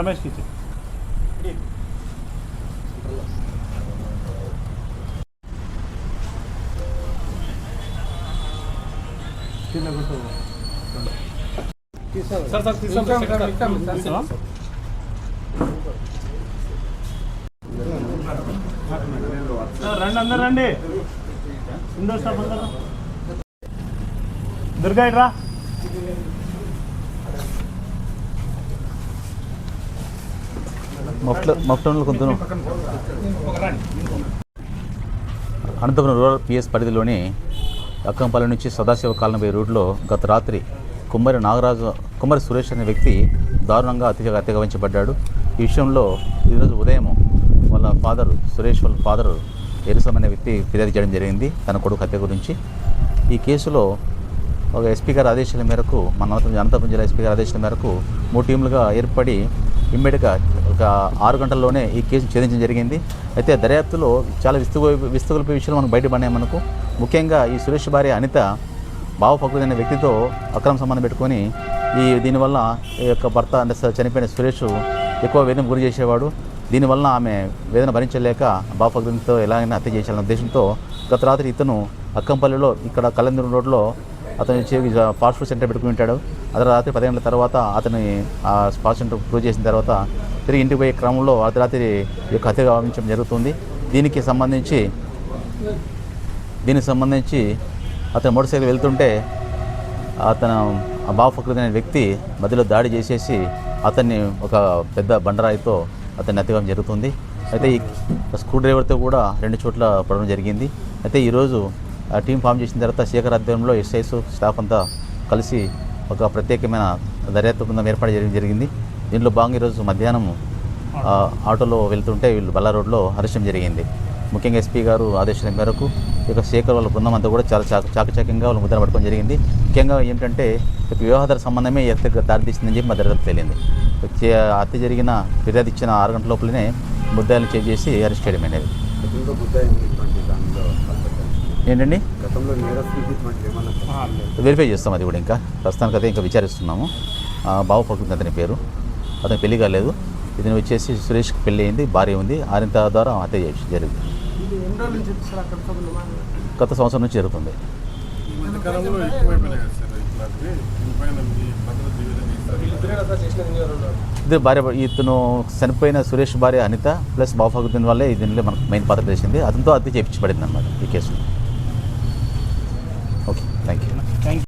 రమేష్కి ఇచ్చి రండి అందరు రండి ఇండో స్టాప్ దుర్గా రా మఫ్టన్లో కొంత అనంతపురం రూరల్ పిఎస్ పరిధిలోని అక్కంపల్లి నుంచి సదాశివ కాలనీ రూట్లో గత రాత్రి కుమ్మరి సురేష్ అనే వ్యక్తి దారుణంగా అతిగా వంచబడ్డాడు. ఈ విషయంలో ఈరోజు ఉదయం వాళ్ళ ఫాదర్ సురేష్ వాళ్ళ ఫాదర్ ఎరుసం అనే వ్యక్తి ఫిర్యాదు చేయడం జరిగింది తన కొడుకు హత్య గురించి. ఈ కేసులో ఒక ఎస్పీ గారి ఆదేశాల మేరకు మన అనంతపురం జిల్లా ఎస్పీ గారి ఆదేశాల మేరకు 3 టీంలుగా ఏర్పడి ఇమ్మీడియట్గా ఒక 6 గంటల్లోనే ఈ కేసు ఛేదించడం జరిగింది. అయితే దర్యాప్తులో చాలా విస్తుగొలిపే విషయాలు మనకు బయటపడినాయి. మనకు ముఖ్యంగా ఈ సురేష్ భార్య అనిత బావ ఫక్రుద్దీన్ అనే వ్యక్తితో అక్రమ సంబంధం పెట్టుకొని దీనివల్ల ఈ యొక్క భర్త అంటే చనిపోయిన సురేష్ ఎక్కువ వేదన గురి చేసేవాడు. దీనివల్ల ఆమె వేదన భరించలేక బావ ఫక్రుద్దీన్తో ఎలాగైనా హత్య చేయాలనే ఉద్దేశంతో గత రాత్రి ఇతను అక్కంపల్లిలో ఇక్కడ కళ్యాణదుర్గం రోడ్లో అతను ఫాస్ట్ ఫుడ్ సెంటర్ పెట్టుకుని ఉంటాడు. అర్ధరాత్రి 10 గంటల తర్వాత అతని ఆ ఫాస్ట్ సెంటర్ క్లోజ్ చేసిన తర్వాత తిరిగి ఇంటికి పోయే క్రమంలో అర్ధరాత్రి ఈ యొక్క హత్య గావించడం జరుగుతుంది. దీనికి సంబంధించి అతను మోటార్ సైకిల్ వెళ్తుంటే అతను బావ ఫక్రుద్దీన్ అనే వ్యక్తి మధ్యలో దాడి చేసేసి అతన్ని ఒక పెద్ద బండరాయితో అతన్ని హత్య గావించడం జరుగుతుంది. అయితే ఈ స్క్రూ డ్రైవర్తో కూడా 2 చోట్ల పడడం జరిగింది. అయితే ఈరోజు టీం ఫామ్ చేసిన తర్వాత శేఖర్ ఆధ్వర్యంలో ఎస్ఐస్ స్టాఫ్ అంతా కలిసి ఒక ప్రత్యేకమైన దర్యాప్తు బృందం ఏర్పాటు చేయడం జరిగింది. దీంట్లో భాగంగా ఈరోజు మధ్యాహ్నం ఆటోలో వెళ్తుంటే వీళ్ళు బల్లా రోడ్లో అరెస్ట్ జరిగింది. ముఖ్యంగా ఎస్పీ గారు ఆదేశాల మేరకు ఇక శేఖర్ వాళ్ళ బృందం అంతా కూడా చాలా చాకచక్యంగా వాళ్ళు ముద్ర పట్టుకోవడం జరిగింది. ముఖ్యంగా ఏంటంటే వివాహాదార సంబంధమే హత్యకు దారితీసిందని చెప్పి మా దర్యాప్తు తేలింది. హత్య జరిగిన ఫిర్యాదు ఇచ్చిన 6 గంటల లోపలనే ముద్దాయిలు చేసి అరెస్ట్ చేయడం అనేది. ఏంటండి వెరిఫై చేస్తాం, అది కూడా ఇంకా ప్రస్తుతానికి అయితే ఇంకా విచారిస్తున్నాము. బావ ఫక్రుద్దీన్ అతని పేరు, అతని పెళ్లి కాలేదు. ఇది వచ్చేసి సురేష్కి పెళ్ళి అయింది, భార్య ఉంది. అనిత ద్వారా హత్య జరిగింది. గత సంవత్సరం నుంచి జరుగుతుంది. ఇద్దరు భార్య, ఇతను చనిపోయిన సురేష్ భార్య అనిత ప్లస్ బావ ఫక్రుద్దీన్ వల్లే దీనిలో మనకు మెయిన్ పాత్ర చేసింది. అతనితో హత్య చేయించబడింది అన్నమాట ఈ కేసులో.